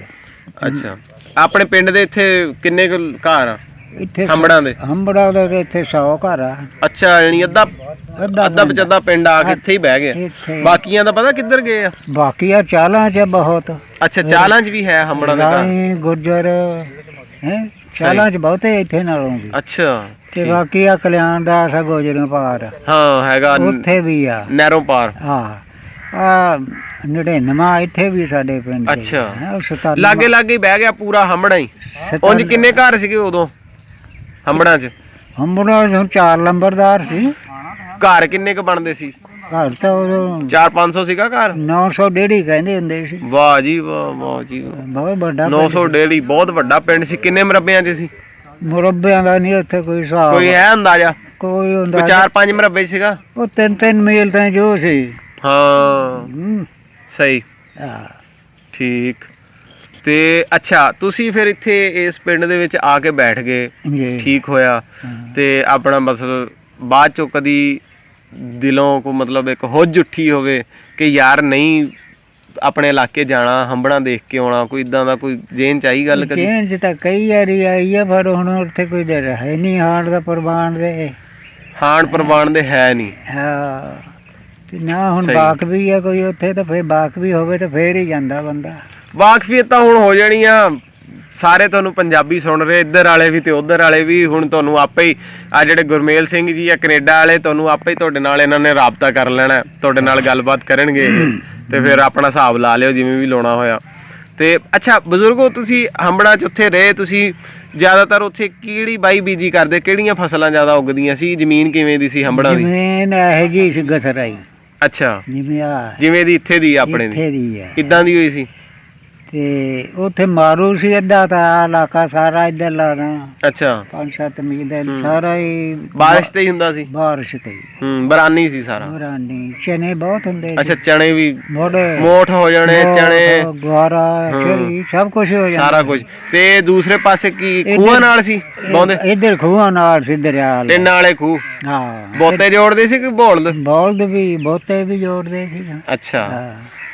ਅੱਛਾ, ਆਪਣੇ ਪਿੰਡ ਦੇ ਇੱਥੇ ਕਿੰਨੇ ਕੁ ਘਰ ਆ? ਇੱਥੇ ਹੰਬੜਾਂ ਦੇ ਤੇ ਇੱਥੇ 100 ਘਰ ਆ। ਅੱਛਾ, ਯਾਨੀ ਅੱਧਾ ਬਚਦਾ ਪਿੰਡ ਆ ਕੇ ਇੱਥੇ ਹੀ ਬਹਿ ਗਿਆ। ਬਾਕੀਆਂ ਦਾ ਪਤਾ ਕਿੱਧਰ ਗਏ ਆ? ਬਾਕੀ ਆ ਚਾਲਾਂ 'ਚ ਬਹੁਤ। ਅੱਛਾ, ਚਾਲਾਂ 'ਚ ਵੀ ਹੈ ਹੰਬੜਾਂ ਦੇ ਘਰ? ਗੁੱਜਰ ਹੈ ਚਾਲਾਂ 'ਚ ਬਹੁਤੇ ਇੱਥੇ ਨਾਲੋਂ ਵੀ। ਅੱਛਾ। ਤੇ ਬਾਕੀ ਆ ਕਲਿਆਣ ਦਾਸ ਆ ਗੋਜਰੋਂ ਪਾਰ। ਹਾਂ, ਹੈਗਾ ਉੱਥੇ ਵੀ ਆ ਨਹਿਰੋਂ ਪਾਰ। ਹਾਂ, ਆ 99 ਇੱਥੇ ਵੀ ਸਾਡੇ ਪਿੰਡ। ਅੱਛਾ, ਲਾਗੇ ਬਹਿ ਗਿਆ ਪੂਰਾ ਹੰਬੜਾ ਹੀ। ਉਂਝ ਕਿੰਨੇ ਘਰ ਸੀਗੇ ਉਦੋਂ ਹੰਬੜਾਂ 'ਚ? ਹੰਬੜਾਂ 'ਚ 4 ਲੰਬਰਦਾਰ ਸੀ। ਘਰ ਕਿੰਨੇ ਕੁ ਬਣਦੇ ਸੀ? ਘਰ ਤਾਂ ਉਦੋਂ 400-500 ਸੀਗਾ ਘਰ। 900 ਡੇਢੀ ਕਹਿੰਦੇ ਹੁੰਦੇ ਸੀ। ਵਾਹ ਜੀ ਵਾਹ, ਵਾਹ ਜੀ ਵਾਹ, ਬਹੁਤ ਵੱਡਾ 900 ਡੇਢੀ, ਬਹੁਤ ਵੱਡਾ ਪਿੰਡ ਸੀ। ਕਿੰਨੇ ਮੁਰੱਬਿਆਂ 'ਚ ਸੀ? ਮੁਰੱਬਿਆਂ ਦਾ ਨਹੀਂ ਉੱਥੇ ਕੋਈ ਹਿਸਾਬ। ਕੋਈ ਹੈ ਅੰਦਾਜ਼ਾ? ਕੋਈ ਹੁੰਦਾ 4-5 ਮੁਰੱਬੇ ਸੀਗਾ। ਉਹ 3-3 ਮੀਲ ਤਾਂ ਜੋ ਸੀ। ਹਾਂ, ਸਹੀ। ਠੀਕ। ਤੇ ਅੱਛਾ, ਤੁਸੀਂ ਫਿਰ ਇੱਥੇ ਇਸ ਪਿੰਡ ਦੇ ਵਿੱਚ ਆ ਕੇ ਬੈਠ ਗਏ, ਠੀਕ ਹੋਇਆ। ਤੇ ਆਪਣਾ ਮਤਲਬ ਬਾਅਦ ਚੋਂ ਕਦੀ ਦਿਲੋਂ ਕੋ ਮਤਲਬ ਇੱਕ ਹੁੱਜ ਉੱਠੀ ਹੋਵੇ ਕਿ ਯਾਰ ਨਹੀਂ ਆਪਣੇ ਇਲਾਕੇ ਜਾਣਾ, ਹੰਬੜਾ ਦੇਖ ਕੇ ਆਉਣਾ, ਕੋਈ ਇਦਾਂ ਦਾ ਕੋਈ ਜੇਨ ਚ ਆਈ ਗੱਲ ਕਦੀ? ਜੇਨ ਚ ਤਾਂ ਕਈ ਵਾਰੀ ਆਈ ਆ, ਪਰ ਹੁਣ ਉੱਥੇ ਕੋਈ ਹੈ ਨਹੀਂ ਹਾਣ ਦਾ ਪ੍ਰਬੰਧ ਦੇ, ਹਾਣ ਪ੍ਰਵਾਨ ਦੇ ਹੈ ਨਹੀਂ। ਹਾਂ ਤੇ ਨਾ ਹੁਣ ਬਾਕ ਵੀ ਆ ਕੋਈ ਉੱਥੇ, ਤਾਂ ਫੇਰ ਬਾਕ ਵੀ ਹੋਵੇ ਤਾਂ ਫੇਰ ਹੀ ਜਾਂਦਾ ਬੰਦਾ। ਵਾਕਫੀਅਤ ਤਾਂ ਹੁਣ ਹੋ ਜਾਣੀ ਆ, ਸਾਰੇ ਤੁਹਾਨੂੰ ਪੰਜਾਬੀ ਸੁਣ ਰਹੇ, ਇੱਧਰ ਵਾਲੇ ਵੀ ਤੇ ਉੱਧਰ ਵਾਲੇ ਵੀ। ਹੁਣ ਤੁਹਾਨੂੰ ਆਪੇ ਹੀ ਆ ਜਿਹੜੇ ਗੁਰਮੇਲ ਸਿੰਘ ਜੀ ਆ ਕੈਨੇਡਾ ਵਾਲੇ, ਤੁਹਾਨੂੰ ਆਪੇ ਹੀ ਤੁਹਾਡੇ ਨਾਲ ਇਹਨਾਂ ਨੇ ਰਾਬਤਾ ਕਰ ਲੈਣਾ, ਤੁਹਾਡੇ ਨਾਲ ਗੱਲਬਾਤ ਕਰਨਗੇ ਤੇ ਫਿਰ ਆਪਣਾ ਹਿਸਾਬ ਲਾ ਲਿਓ ਜਿਵੇਂ ਵੀ ਲਾਉਣਾ ਹੋਇਆ। ਤੇ ਅੱਛਾ ਬਜ਼ੁਰਗੋ, ਤੁਸੀਂ ਹੰਬੜਾ ਚ ਉੱਥੇ ਰਹੇ, ਤੁਸੀਂ ਜ਼ਿਆਦਾਤਰ ਉੱਥੇ ਕਿਹੜੀ ਬਾਈ ਬੀਜੀ ਕਰਦੇ, ਕਿਹੜੀਆਂ ਫਸਲਾਂ ਜ਼ਿਆਦਾ ਉੱਗਦੀਆਂ ਸੀ, ਜ਼ਮੀਨ ਕਿਵੇਂ ਦੀ ਸੀ ਹੰਬੜਾ ਦੀ? ਜ਼ਮੀਨ ਇਹ ਜੀ ਸੀ ਗਸਰਾਈ। ਅੱਛਾ, ਜਿਵੇਂ ਦੀ ਇੱਥੇ ਦੀ ਆਪਣੇ ਦੀ ਕਿੱਦਾਂ ਦੀ ਹੋਈ ਸੀ? ਤੇ ਉੱਥੇ ਮਾਰੂ ਸੀ ਅੱਧਾ, ਤਾਂ ਇਲਾਕਾ ਸਾਰਾ ਇੱਧਰ ਲਾਣਾ। ਅੱਛਾ, 5-7 ਮੀਲ ਦਾ ਸਾਰਾ ਹੀ ਬਾਰਿਸ਼ ਤੇ ਹੀ ਹੁੰਦਾ ਸੀ? ਬਾਰਿਸ਼ ਤੇ ਬਰਾਨੀ ਸੀ ਸਾਰਾ? ਬਰਾਨੀ। ਚਨੇ ਬਹੁਤ ਹੁੰਦੇ। ਅੱਛਾ, ਚਣੇ ਵੀ ਮੋੜੇ ਮੋਠ ਹੋ ਜਾਣੇ, ਚਣੇ ਗੁਆਰਾ ਖੇਰੀ ਸਭ ਕੁਝ ਹੋ ਜਾਣਾ, ਸਾਰਾ ਕੁਝ। ਤੇ ਦੂਸਰੇ ਪਾਸੇ ਕੀ ਖੂਹਾਂ ਨਾਲ ਸੀ ਬਾਉਂਦੇ? ਇੱਧਰ ਖੂਹਾਂ ਨਾਲ ਸੀ, ਦਰਿਆ ਤੇ ਨਾਲੇ ਖੂਹ। ਹਾਂ, ਬੋਤੇ ਜੋੜਦੇ ਸੀ ਕਿ ਬੋਲਦ? ਬੋਲਦ ਵੀ, ਬੋਤੇ ਵੀ ਜੋੜਦੇ ਸੀ। ਅੱਛਾ,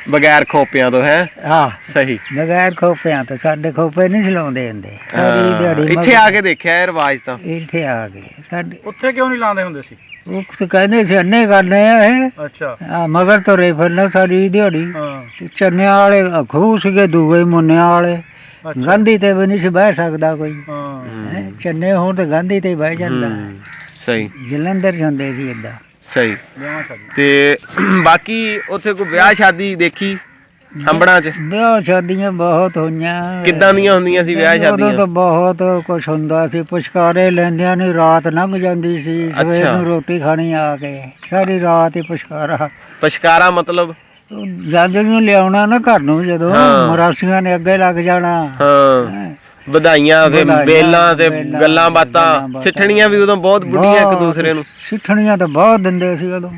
ਬਗੈਰ ਖੋਪਿਆਂ ਤੋਂ? ਹੈ ਹਾਂ ਸਹੀ, ਬਗੈਰ ਖੋਪਿਆਂ ਤੋਂ। ਸਾਡੇ ਖੋਪੇ ਨਹੀਂ ਚਲਾਉਂਦੇ ਹੁੰਦੇ ਸਾਰੀ ਦਿਹਾੜੀ। ਇੱਥੇ ਆ ਕੇ ਦੇਖਿਆ ਇਹ ਰਿਵਾਜ ਤਾਂ? ਇੱਥੇ ਆ ਗਏ ਸਾਡੇ। ਉੱਥੇ ਕਿਉਂ ਨਹੀਂ ਲਾਉਂਦੇ ਹੁੰਦੇ ਸੀ? ਉਹ ਕਹਿੰਦੇ ਸੀ ਅੰਨੇ ਕਰਨੇ ਆ ਇਹ। ਅੱਛਾ, ਮਗਰ ਤੁਰੇ ਫਿਰਨਾ ਸਾਰੀ ਦਿਹਾੜੀ। ਹਾਂ, ਚੰਨਿਆਂ ਵਾਲੇ ਖੂਹ ਸੀਗੇ, ਦੂਏ ਮੁੰਨਿਆਂ ਵਾਲੇ। ਗਾਂਧੀ ਤੇ ਵੀ ਨਹੀਂ ਸੀ ਬਹਿ ਸਕਦਾ ਕੋਈ। ਹਾਂ, ਚੰਨੇ ਹੋਣ ਤੇ ਗਾਂਧੀ ਤੇ ਹੀ ਬਹਿ ਜਾਂਦਾ। ਸਹੀ, ਜਲੰਧਰ ਜਾਂਦੇ ਸੀ ਏਦਾਂ। ਸਹੀ। ਤੇ ਬਾਕੀ ਉੱਥੇ ਕੋਈ ਵਿਆਹ ਸ਼ਾਦੀ ਦੇਖੀ ਹੰਬੜਾ ਚ? ਵਿਆਹ ਸ਼ਾਦੀਆਂ ਬਹੁਤ ਹੋਈਆਂ। ਕਿੱਦਾਂ ਦੀਆਂ ਹੁੰਦੀਆਂ ਸੀ ਵਿਆਹ ਸ਼ਾਦੀਆਂ? ਉਦੋਂ ਤਾਂ ਬਹੁਤ ਕੁਛ ਹੁੰਦਾ ਸੀ, ਪੁਸ਼ਕਾਰੇ ਲੈਂਦਿਆਂ ਨੂੰ ਰਾਤ ਲੰਘ ਜਾਂਦੀ ਸੀ, ਸਵੇਰ ਨੂੰ ਰੋਟੀ ਖਾਣੀ ਆ ਕੇ, ਸਾਰੀ ਰਾਤ ਹੀ ਪੁਸ਼ਕਾਰਾ। ਪੁਸ਼ਕਾਰਾ ਮਤਲਬ? ਜਾਂਦੇ ਨੂੰ ਲਿਆਉਣਾ ਨਾ ਘਰ ਨੂੰ, ਜਦੋਂ ਮਰਾਸੀਆਂ ਨੇ ਅੱਗੇ ਲੱਗ ਜਾਣਾ। ਹਾਂ, ਵਧਾਈਆਂ ਤੇ ਬੇਲਾਂ ਤੇ ਗੱਲਾਂ ਬਾਤਾਂ, ਸਿੱਠਣੀਆਂ ਵੀ ਉਦੋਂ ਬਹੁਤ ਬੁੱਢੀਆਂ ਇੱਕ ਦੂਸਰੇ ਨੂੰ। ਸਿੱਠਣੀਆਂ ਤਾਂ ਬਹੁਤ ਦਿੰਦੇ ਸੀ ਉਦੋਂ।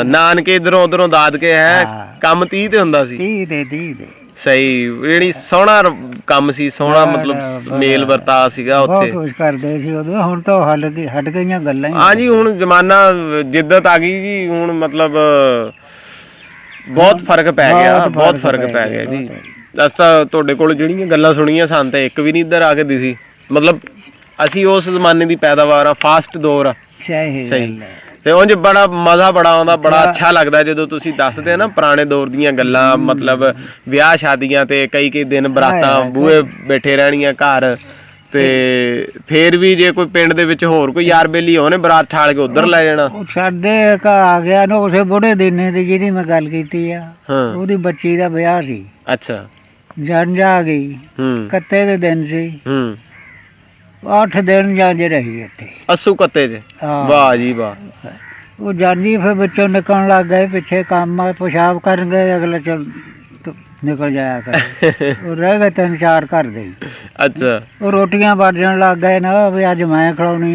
ਨਾਨਕੇ ਇਧਰੋਂ ਉਧਰੋਂ ਦਾਦਕੇ ਹੈ, ਕੰਮ 30 ਤੇ ਹੁੰਦਾ ਸੀ। 30 ਦੇ ਸਹੀ, ਜਿਹੜੀ ਸੋਹਣਾ ਕੰਮ ਸੀ, ਸੋਹਣਾ ਮਤਲਬ ਮੇਲ ਵਰਤਾ ਸੀਗਾ ਉੱਥੇ। ਬਹੁਤ ਕੁਝ ਕਰਦੇ ਸੀ ਉਦੋਂ। ਹੁਣ ਤਾਂ ਹਟ ਗਈਆਂ ਗੱਲਾਂ। ਹਾਂਜੀ, ਹੁਣ ਜ਼ਮਾਨਾ ਜਿੱਦਤ ਆ ਗਈ ਜੀ, ਹੁਣ ਮਤਲਬ ਬਹੁਤ ਫਰਕ ਪੈ ਗਿਆ, ਬਹੁਤ ਫਰਕ ਪੈ ਗਿਆ ਜੀ। ਅੱਜ ਤਾਂ ਤੁਹਾਡੇ ਕੋਲ ਜਿਹੜੀਆਂ ਗੱਲਾਂ ਸੁਣੀਆਂ, ਸਾਨੂੰ ਤਾਂ ਇੱਕ ਵੀ ਨਹੀਂ ਇੱਧਰ ਆ ਕੇ ਦਿਸੀ। ਮਤਲਬ ਅਸੀਂ ਉਸ ਜ਼ਮਾਨੇ ਦੀ ਪੈਦਾਵਾਰ ਆ, ਫਾਸਟ ਦੌਰ ਆ। ਸਹੀ। ਤੇ ਉਂਝ ਬੜਾ ਮਜ਼ਾ ਬੜਾ ਆਉਂਦਾ, ਬੜਾ ਅੱਛਾ ਲੱਗਦਾ ਜਦੋਂ ਤੁਸੀਂ ਦੱਸਦੇ ਨਾ ਪੁਰਾਣੇ ਦੌਰ ਦੀਆਂ ਗੱਲਾਂ। ਮਤਲਬ ਵਿਆਹ ਸ਼ਾਦੀਆਂ ਤੇ ਕਈ ਦਿਨ ਬਰਾਤਾਂ ਬੂਹੇ ਬੈਠੇ ਰਹਿਣੀਆਂ ਘਰ, ਤੇ ਫੇਰ ਵੀ ਜੇ ਕੋਈ ਪਿੰਡ ਦੇ ਵਿੱਚ ਹੋਰ ਕੋਈ ਯਾਰ ਬੇਲੀ ਹੋਣੇ, ਬਰਾਤ ਠਾਲ ਕੇ ਉਧਰ ਲੈ ਜਾਣਾ। ਸਾਡੇ ਘਰ ਆ ਗਿਆ ਨਾ ਉਸੇ ਬੁੜੇ ਦਿਨੇ ਦੀ ਜਿਹਦੀ ਮੈਂ ਗੱਲ ਕੀਤੀ ਆ, ਉਹਦੀ ਬੱਚੀ ਦਾ ਵਿਆਹ ਸੀ। ਅੱਛਾ, ਜੰਝ ਆ ਗਈ, ਕੱਤੇ ਦੇ ਦਿਨ ਸੀ। 8 ਦਿਨ ਜੰਝ ਰਹੀ ਇੱਥੇ ਅੱਸੂ ਕੱਤੇ ਚ। ਵਾਹ ਜੀ ਵਾਹ। ਉਹ ਜਾਂਦੀ ਫਿਰ ਵਿੱਚੋਂ ਨਿਕਲਣ ਲੱਗ ਗਏ, ਪਿੱਛੇ ਕੰਮ ਪਿਸ਼ਾਬ ਕਰਨ ਗਏ, ਅਗਲੇ ਚ ਨਿਕਲ ਜਾਇਆ ਕਰ। ਉਹ ਰਹਿ ਗਏ 3-4 ਘਰ ਦੇ। ਅੱਛਾ, ਉਹ ਰੋਟੀਆਂ ਵਰਜਣ ਲੱਗ ਗਏ ਨਾ ਵੀ ਅੱਜ ਮੈਂ ਖਿਲਾਉਣੀ,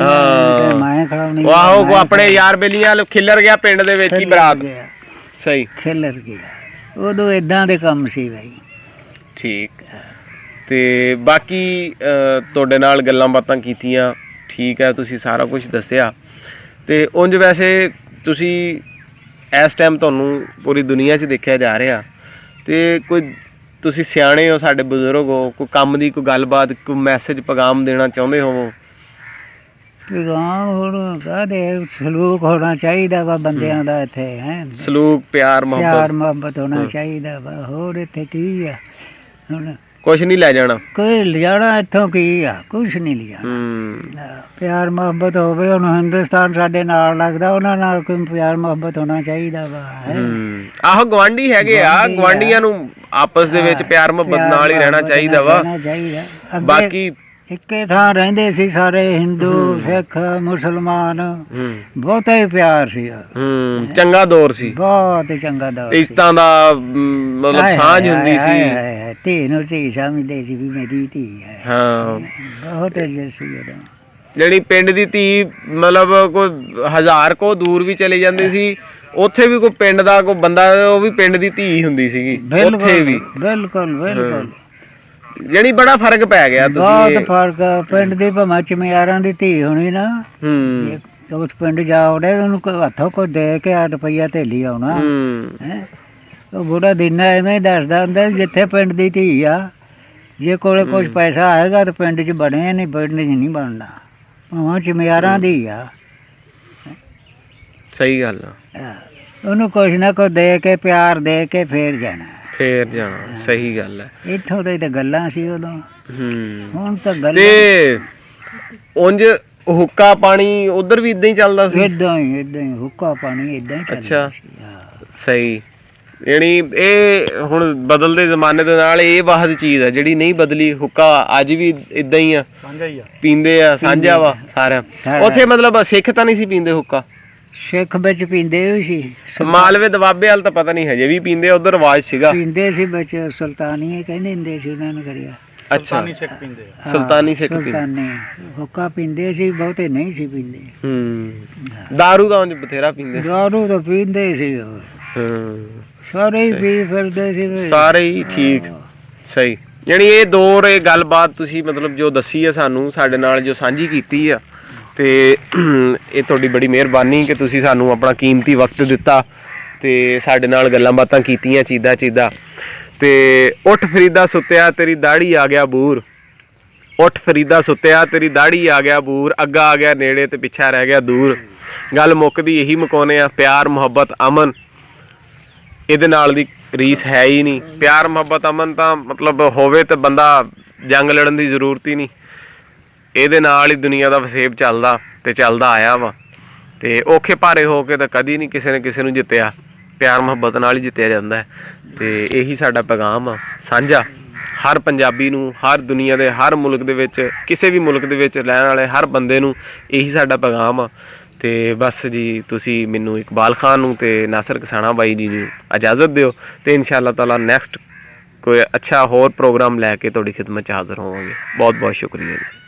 ਮੈਂ ਖਿਲਾਉਣੀ। ਆਹੋ, ਆਪਣੇ ਯਾਰ ਬੇਲੀਆਂ ਖਿੱਲਰ ਗਿਆ ਪਿੰਡ ਦੇ ਵਿੱਚ ਹੀ ਬਰਾਤ। ਸਹੀ, ਖਿੱਲਰ ਗਿਆ। ਉਦੋਂ ਏਦਾਂ ਦੇ ਕੰਮ ਸੀ ਬਾਈ। ਠੀਕ। ਤੇ ਬਾਕੀ ਤੁਹਾਡੇ ਨਾਲ ਗੱਲਾਂ ਬਾਤਾਂ ਕੀਤੀਆਂ, ਠੀਕ ਹੈ, ਤੁਸੀਂ ਸਾਰਾ ਕੁਝ ਦੱਸਿਆ। ਤੇ ਉਂਝ ਵੈਸੇ ਤੁਸੀਂ ਇਸ ਟਾਈਮ ਤੁਹਾਨੂੰ ਪੂਰੀ ਦੁਨੀਆ 'ਚ ਦੇਖਿਆ ਜਾ ਰਿਹਾ, ਤੇ ਕੋਈ ਤੁਸੀਂ ਸਿਆਣੇ ਹੋ, ਸਾਡੇ ਬਜ਼ੁਰਗ ਹੋ, ਕੋਈ ਕੰਮ ਦੀ ਕੋਈ ਗੱਲਬਾਤ, ਕੋਈ ਮੈਸੇਜ ਪੈਗਾਮ ਦੇਣਾ ਚਾਹੁੰਦੇ ਹੋਵੋ? ਪੈਗਾਮ ਹੁਣ ਕਾਹਦੇ, ਸਲੂਕ ਹੋਣਾ ਚਾਹੀਦਾ ਵਾ ਬੰਦਿਆਂ ਦਾ ਇੱਥੇ। ਹੈ ਸਲੂਕ, ਪਿਆਰ ਮੁਹੱਬਤ ਹੋਣਾ ਚਾਹੀਦਾ ਵਾ। ਹੋਰ ਇੱਥੇ ਕੀ ਆ ਹੁਣ? ਕੁਛ ਨਹੀਂ ਲੈ ਜਾਣਾ, ਕੋਈ ਲਿਜਾਣਾ ਇੱਥੋਂ ਕੀ ਆ? ਕੁਛ ਨਹੀਂ ਲਿਜਾਣਾ। ਪਿਆਰ ਮੁਹੱਬਤ ਹੋਵੇ। ਹੁਣ ਹਿੰਦੁਸਤਾਨ ਸਾਡੇ ਨਾਲ ਲੱਗਦਾ, ਉਹਨਾਂ ਨਾਲ ਕੋਈ ਪਿਆਰ ਮੁਹੱਬਤ ਹੋਣਾ ਚਾਹੀਦਾ ਵਾ। ਆਹੋ, ਗਵਾਂਢੀ ਹੈਗੇ ਆ, ਗਵਾਂਢੀਆਂ ਨੂੰ ਆਪਸ ਦੇ ਵਿੱਚ ਪਿਆਰ ਮੁਹੱਬਤ ਨਾਲ ਹੀ ਰਹਿਣਾ ਚਾਹੀਦਾ ਵਾ। ਬਾਕੀ ਇੱਕੇ ਥਾਂ ਰਹਿੰਦੇ ਸੀ ਸਾਰੇ, ਹਿੰਦੂ, ਸਿੱਖ, ਮੁਸਲਮਾਨ, ਬਹੁਤਾ ਹੀ ਪਿਆਰ ਸੀ। ਚੰਗਾ ਦੌਰ ਸੀ, ਬਹੁਤ ਚੰਗਾ ਦੌਰ। ਇੱਜ਼ਤਾਂ ਦਾ ਮਤਲਬ ਸਾਂਝ ਹੁੰਦੀ ਸੀ। ਧੀ ਨੂੰ ਧੀ ਸਮਝਦੇ ਸੀ ਵੀ ਮੇਰੀ ਧੀ ਹੈ। ਹਾਂ, ਬਹੁਤ ਇੱਜ਼ਤ ਸੀ ਉਦੋਂ। ਜਿਹੜੀ ਪਿੰਡ ਦੀ ਧੀ ਮਤਲਬ ਕੋਈ 1000 ਕੋ ਦੂਰ ਵੀ ਚਲੇ ਜਾਂਦੀ ਸੀ, ਉੱਥੇ ਵੀ ਕੋਈ ਪਿੰਡ ਦਾ ਕੋਈ ਬੰਦਾ, ਉਹ ਵੀ ਪਿੰਡ ਦੀ ਧੀ ਹੁੰਦੀ ਸੀਗੀ ਉੱਥੇ ਵੀ। ਬਿਲਕੁਲ ਜਿਹੜੀ ਬੜਾ ਫਰਕ ਪੈ ਗਿਆ। ਬਹੁਤ ਫਰਕ। ਪਿੰਡ ਦੀ ਭਾਵੇਂ ਚਮਿਆਰਾਂ ਦੀ ਧੀ ਹੋਣੀ ਨਾ, ਤਾਂ ਉਸ ਪਿੰਡ ਜਾ ਵੜੇ ਉਹਨੂੰ ਕੋਈ ਹੱਥੋਂ ਕੋਈ ਦੇ ਕੇ 8 ਰੁਪਈਆ ਧੇਲੀ ਆਉਣਾ ਹੈ। ਉਹ ਬੁੜਾ ਦਿਨਾ ਐਵੇਂ ਦੱਸਦਾ ਹੁੰਦਾ ਜਿੱਥੇ ਪਿੰਡ ਦੀ ਧੀ ਆ, ਜੇ ਕੋਲੇ ਕੁਝ ਪੈਸਾ ਆਏਗਾ ਤਾਂ ਪਿੰਡ 'ਚ ਬਣੇ, ਨਹੀਂ ਪਿੰਡ 'ਚ ਨਹੀਂ ਬਣਨਾ, ਭਾਵੇਂ ਚਮਿਆਰਾਂ ਦੀ ਆ। ਸਹੀ ਗੱਲ ਆ, ਉਹਨੂੰ ਕੁਛ ਨਾ ਕੁਛ ਦੇ ਕੇ ਪਿਆਰ ਦੇ ਕੇ ਫੇਰ ਜਾਣਾ, ਫੇਰ ਜਾਣਾ। ਸਹੀ ਗੱਲ ਹੈ। ਇੱਥੋਂ ਦੇ ਤਾਂ ਗੱਲਾਂ ਸੀ ਉਦੋਂ, ਹੁਣ ਤਾਂ ਗੱਲਾਂ ਤੇ ਉਂਝ ਹੁੱਕਾ ਪਾਣੀ ਉਧਰ ਵੀ ਇਦਾਂ ਹੀ ਚੱਲਦਾ ਸੀ? ਏਦਾਂ ਹੀ ਹੁੱਕਾ ਪਾਣੀ ਏਦਾਂ ਹੀ ਚੱਲਦਾ ਸੀ। ਸਹੀ। ਯਾਨੀ ਇਹ ਹੁਣ ਬਦਲਦੇ ਜ਼ਮਾਨੇ ਦੇ ਨਾਲ ਇਹ ਵਾਹਦ ਚੀਜ਼ ਆ ਜਿਹੜੀ ਨਹੀਂ ਬਦਲੀ। ਹੁੱਕਾ ਅੱਜ ਵੀ ਇਦਾਂ ਹੀ ਆ, ਸਾਂਝਾ ਹੀ ਆ, ਪੀਂਦੇ ਆ, ਸਾਂਝਾ ਵਾ ਸਾਰਿਆਂ। ਉੱਥੇ ਮਤਲਬ ਸਿੱਖ ਤਾਂ ਨਹੀਂ ਸੀ ਪੀਂਦੇ ਹੁੱਕਾ? ਸਿੱਖ ਵਿੱਚ ਪੀਂਦੇ ਵੀ ਸੀ, ਮਾਲਵੇ ਦਵਾਬੇ ਵਾਲ ਤਾਂ ਪਤਾ ਨਹੀਂ ਹਜੇ ਵੀ ਪੀਂਦੇ, ਉਧਰ ਰਿਵਾਜ ਸੀਗਾ। ਪੀਂਦੇ ਸੀ ਵਿੱਚ ਸੁਲਤਾਨੀਏ ਕਹਿੰਦੇ ਹੁੰਦੇ ਸੀ ਉਹਨਾਂ ਨੂੰ ਕਰਿਆ। ਅੱਛਾ, ਸੁਲਤਾਨੀ ਸਿੱਖ ਪੀਂਦੇ ਆ। ਸੁਲਤਾਨੀ ਸਿੱਖ ਪੀਂਦੇ, ਸੁਲਤਾਨੀ ਹੁੱਕਾ ਪੀਂਦੇ ਸੀ, ਬਹੁਤੇ ਨਹੀਂ ਸੀ ਪੀਂਦੇ। ਦਾਰੂ ਤਾਂ ਉਂਝ ਬਥੇਰਾ ਪੀਂਦੇ। ਦਾਰੂ ਤਾਂ ਪੀਂਦੇ ਸੀ ਉਹ, ਸਾਰੇ ਹੀ ਪੀ ਫਿਰਦੇ ਸੀ ਸਾਰੇ ਹੀ। ਠੀਕ, ਸਹੀ। ਯਾਨੀ ਇਹ ਦੌਰ, ਇਹ ਗੱਲਬਾਤ ਤੁਸੀਂ ਮਤਲਬ ਜੋ ਦੱਸੀ ਹੈ ਸਾਨੂੰ, ਸਾਡੇ ਨਾਲ ਜੋ ਸਾਂਝੀ ਕੀਤੀ ਆ, ਤੇ ਇਹ ਤੁਹਾਡੀ ਬੜੀ ਮਿਹਰਬਾਨੀ ਕਿ ਤੁਸੀਂ ਸਾਨੂੰ ਆਪਣਾ ਕੀਮਤੀ ਵਕਤ ਦਿੱਤਾ ਤੇ ਸਾਡੇ ਨਾਲ ਗੱਲਾਂ ਬਾਤਾਂ ਕੀਤੀਆਂ ਚੀਦਾ। ਤੇ ਉੱਠ ਫਰੀਦਾ ਸੁੱਤਿਆ ਤੇਰੀ ਦਾੜੀ ਆ ਗਿਆ ਬੂਰ, ਉੱਠ ਫਰੀਦਾ ਸੁੱਤਿਆ ਤੇਰੀ ਦਾੜੀ ਆ ਗਿਆ ਬੂਰ, ਅੱਗਾ ਆ ਗਿਆ ਨੇੜੇ ਤੇ ਪਿੱਛਾ ਰਹਿ ਗਿਆ ਦੂਰ। ਗੱਲ ਮੁੱਕਦੀ ਇਹੀ ਮੁਕਾਉਂਦੇ ਆ, ਪਿਆਰ ਮੁਹੱਬਤ ਅਮਨ ਇਹਦੇ ਨਾਲ ਦੀ ਰੀਸ ਹੈ ਹੀ ਨਹੀਂ। ਪਿਆਰ ਮੁਹੱਬਤ ਅਮਨ ਤਾਂ ਮਤਲਬ ਹੋਵੇ ਤੇ ਬੰਦਾ ਜੰਗ ਲੜਨ ਦੀ ਜ਼ਰੂਰਤ ਹੀ ਨਹੀਂ। ਇਹਦੇ ਨਾਲ ਹੀ ਦੁਨੀਆ ਦਾ ਵਸੇਬ ਚੱਲਦਾ ਤੇ ਚੱਲਦਾ ਆਇਆ ਵਾ। ਤੇ ਔਖੇ ਭਾਰੇ ਹੋ ਕੇ ਤਾਂ ਕਦੀ ਨਹੀਂ ਕਿਸੇ ਨੇ ਕਿਸੇ ਨੂੰ ਜਿੱਤਿਆ, ਪਿਆਰ ਮੁਹੱਬਤ ਨਾਲ ਹੀ ਜਿੱਤਿਆ ਜਾਂਦਾ ਹੈ। ਤੇ ਇਹੀ ਸਾਡਾ ਪੈਗਾਮ ਆ ਸਾਂਝਾ, ਹਰ ਪੰਜਾਬੀ ਨੂੰ, ਹਰ ਦੁਨੀਆ ਦੇ ਹਰ ਮੁਲਕ ਦੇ ਵਿੱਚ, ਕਿਸੇ ਵੀ ਮੁਲਕ ਦੇ ਵਿੱਚ ਰਹਿਣ ਵਾਲੇ ਹਰ ਬੰਦੇ ਨੂੰ ਇਹੀ ਸਾਡਾ ਪੈਗਾਮ ਆ। ਤੇ ਬਸ ਜੀ, ਤੁਸੀਂ ਮੈਨੂੰ ਇਕਬਾਲ ਖਾਨ ਨੂੰ ਤੇ ਨਾਸਰ ਕਸਾਣਾ ਬਾਈ ਜੀ ਨੂੰ ਇਜਾਜ਼ਤ ਦਿਓ ਤੇ ਇਨਸ਼ਾ ਅੱਲਾਹ ਤਾਲਾ ਨੈਕਸਟ ਕੋਈ ਅੱਛਾ ਹੋਰ ਪ੍ਰੋਗਰਾਮ ਲੈ ਕੇ ਤੁਹਾਡੀ ਖਿਦਮਤ 'ਚ ਹਾਜ਼ਰ ਹੋਵਾਂਗੇ। ਬਹੁਤ ਬਹੁਤ ਸ਼ੁਕਰੀਆ ਜੀ।